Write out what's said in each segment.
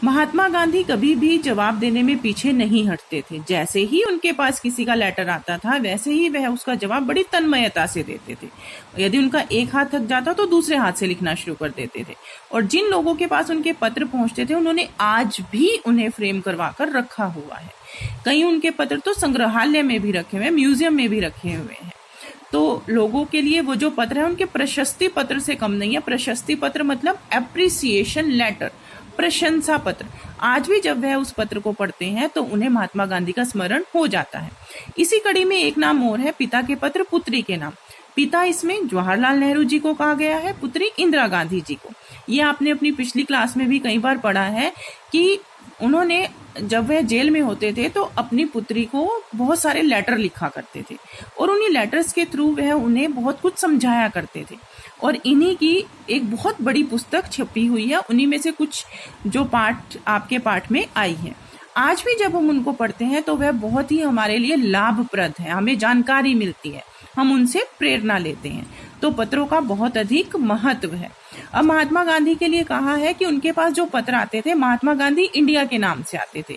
महात्मा गांधी कभी भी जवाब देने में पीछे नहीं हटते थे। जैसे ही उनके पास किसी का लेटर आता था वैसे ही वह उसका जवाब बड़ी तन्मयता से देते थे। यदि उनका एक हाथ थक जाता तो दूसरे हाथ से लिखना शुरू कर देते थे। और जिन लोगों के पास उनके पत्र पहुंचते थे उन्होंने आज भी उन्हें फ्रेम करवा कर रखा हुआ है। कई उनके पत्र तो संग्रहालय में भी रखे हुए, म्यूजियम में भी रखे हुए हैं। तो लोगों के लिए वो जो पत्र है उनके प्रशस्ति पत्र से कम नहीं है। प्रशस्ति पत्र मतलब एप्रिसिएशन लेटर, प्रशंसा पत्र। आज भी जब वह उस पत्र को पढ़ते हैं तो उन्हें महात्मा गांधी का स्मरण हो जाता है। इसी कड़ी में एक नाम और है, पिता के पत्र पुत्री के नाम। पिता इसमें जवाहरलाल नेहरू जी को कहा गया है, पुत्री इंदिरा गांधी जी को। ये आपने अपनी पिछली क्लास में भी कई बार पढ़ा है कि उन्होंने जब वह जेल में होते थे तो अपनी पुत्री को बहुत सारे लेटर लिखा करते थे और उन्हीं लेटर्स के थ्रू वह उन्हें बहुत कुछ समझाया करते थे। और इन्हीं की एक बहुत बड़ी पुस्तक छपी हुई है। उन्हीं में से कुछ जो पाठ आपके पाठ में आई है। आज भी जब हम उनको पढ़ते हैं तो वह बहुत ही हमारे लिए लाभप्रद है, हमें जानकारी मिलती है, हम उनसे प्रेरणा लेते हैं। तो पत्रों का बहुत अधिक महत्व है। अब महात्मा गांधी के लिए कहा है कि उनके पास जो पत्र आते थे महात्मा गांधी इंडिया के नाम से आते थे।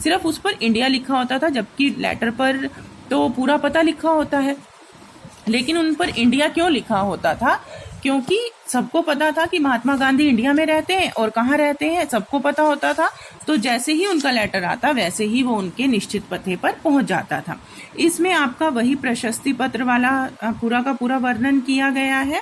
सिर्फ उस पर इंडिया लिखा होता था, जबकि लेटर पर तो पूरा पता लिखा होता है। लेकिन उन पर इंडिया क्यों लिखा होता था? क्योंकि सबको पता था कि महात्मा गांधी इंडिया में रहते हैं और कहाँ रहते हैं सबको पता होता था। तो जैसे ही उनका लेटर आता वैसे ही वो उनके निश्चित पते पर पहुंच जाता था। इसमें आपका वही प्रशस्ति पत्र वाला पूरा का पूरा वर्णन किया गया है।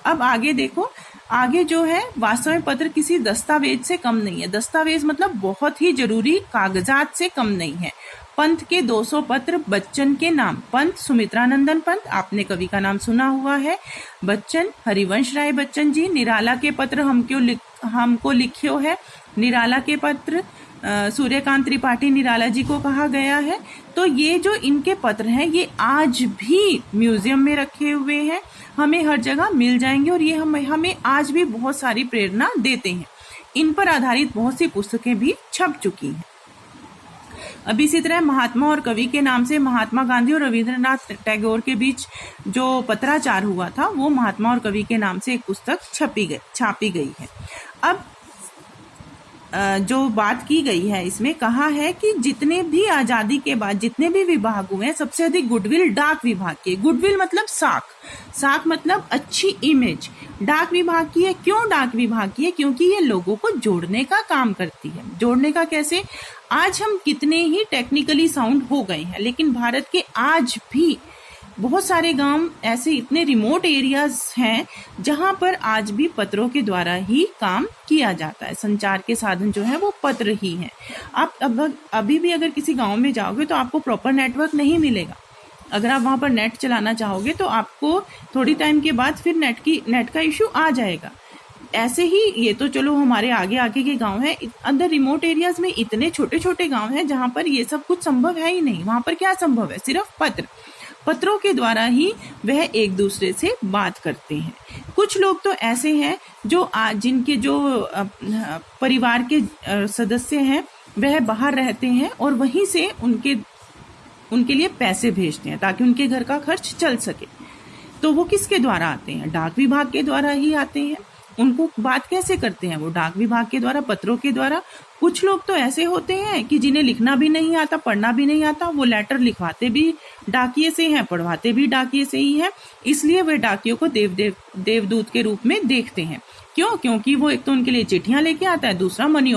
अब आगे देखो, आगे जो है वास्तव में पत्र किसी दस्तावेज से कम नहीं है। दस्तावेज मतलब बहुत ही जरूरी कागजात से कम नहीं है। पंत के 200 पत्र बच्चन के नाम। पंत सुमित्रानंदन पंत, आपने कवि का नाम सुना हुआ है। बच्चन हरिवंश राय बच्चन जी। निराला के पत्र हमको लिखियो है। निराला के पत्र सूर्यकांत त्रिपाठी निराला जी को कहा गया है। तो ये जो इनके पत्र हैं ये आज भी म्यूजियम में रखे हुए हैं, हमें हर जगह मिल जाएंगे और ये हमें आज भी बहुत सारी प्रेरणा देते हैं। इन पर आधारित बहुत सी पुस्तकें भी छप चुकी हैं। अब इसी तरह महात्मा और कवि के नाम से महात्मा गांधी और रविंद्रनाथ टैगोर के बीच जो पत्राचार हुआ था वो महात्मा और कवि के नाम से एक पुस्तक छापी गई है। अब जो बात की गई है इसमें कहा है कि जितने भी आजादी के बाद जितने भी विभाग हुए हैं सबसे अधिक गुडविल डाक विभाग की। गुडविल मतलब साख मतलब अच्छी इमेज डाक विभाग की है। क्यों डाक विभाग की है? क्योंकि ये लोगों को जोड़ने का काम करती है। जोड़ने का कैसे? आज हम कितने ही टेक्निकली साउंड हो गए हैं लेकिन भारत के आज भी बहुत सारे गांव ऐसे इतने रिमोट एरियाज हैं जहां पर आज भी पत्रों के द्वारा ही काम किया जाता है। संचार के साधन जो है वो पत्र ही हैं। आप अभी भी अगर किसी गांव में जाओगे तो आपको प्रॉपर नेटवर्क नहीं मिलेगा। अगर आप वहां पर नेट चलाना चाहोगे तो आपको थोड़ी टाइम के बाद फिर नेट का इश्यू आ जाएगा। ऐसे ही ये तो चलो हमारे आगे के गांव हैं, अंदर रिमोट एरियाज में इतने छोटे छोटे गांव हैं जहां पर ये सब कुछ संभव है ही नहीं। वहां पर क्या संभव है? सिर्फ पत्रों के द्वारा ही वह एक दूसरे से बात करते हैं। कुछ लोग तो ऐसे हैं जो जिनके जो परिवार के सदस्य हैं वह बाहर रहते हैं और वहीं से उनके लिए पैसे भेजते हैं ताकि उनके घर का खर्च चल सके। तो वो किसके द्वारा आते हैं? डाक विभाग के द्वारा ही आते हैं। उनको बात कैसे करते हैं? वो डाक विभाग के द्वारा, पत्रों के द्वारा। कुछ लोग तो ऐसे होते हैं कि जिन्हें लिखना भी नहीं आता, पढ़ना भी नहीं आता, वो लेटर लिखवाते भी डाकिये से हैं, पढ़वाते भी डाकिये से ही हैं। इसलिए वे डाकियों को देवदूत के रूप में देखते हैं। क्यों? क्योंकि वो एक तो उनके लिए चिट्ठियां लेके आता है, दूसरा मनी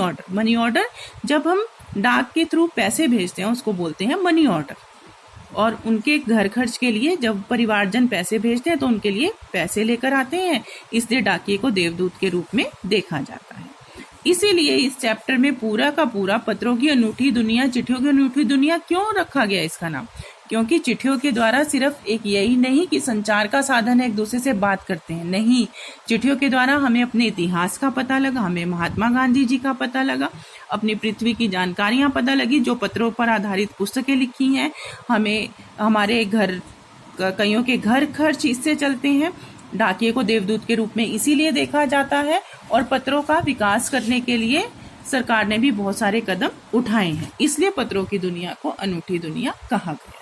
ऑर्डर जब हम डाक के थ्रू पैसे भेजते हैं उसको बोलते हैं मनी ऑर्डर। और उनके घर खर्च के लिए जब परिवारजन पैसे भेजते हैं तो उनके लिए पैसे लेकर आते हैं, इसलिए डाकिये को देवदूत के रूप में देखा जाता है। इसीलिए इस चैप्टर में पूरा का पूरा पत्रों की अनूठी दुनिया, चिट्ठियों की अनूठी दुनिया क्यों रखा गया इसका नाम? क्योंकि चिट्ठियों के द्वारा सिर्फ एक यही नहीं कि संचार का साधन है, एक दूसरे से बात करते हैं, नहीं। चिट्ठियों के द्वारा हमें अपने इतिहास का पता लगा, हमें महात्मा गांधी जी का पता लगा, अपनी पृथ्वी की जानकारियां पता लगी। जो पत्रों पर आधारित पुस्तकें लिखी हैं, हमें हमारे कईयों के घर खर्च इससे चलते हैं। डाकिये को देवदूत के रूप में इसीलिए देखा जाता है और पत्रों का विकास करने के लिए सरकार ने भी बहुत सारे कदम उठाए हैं। इसलिए पत्रों की दुनिया को अनूठी दुनिया कहा गया।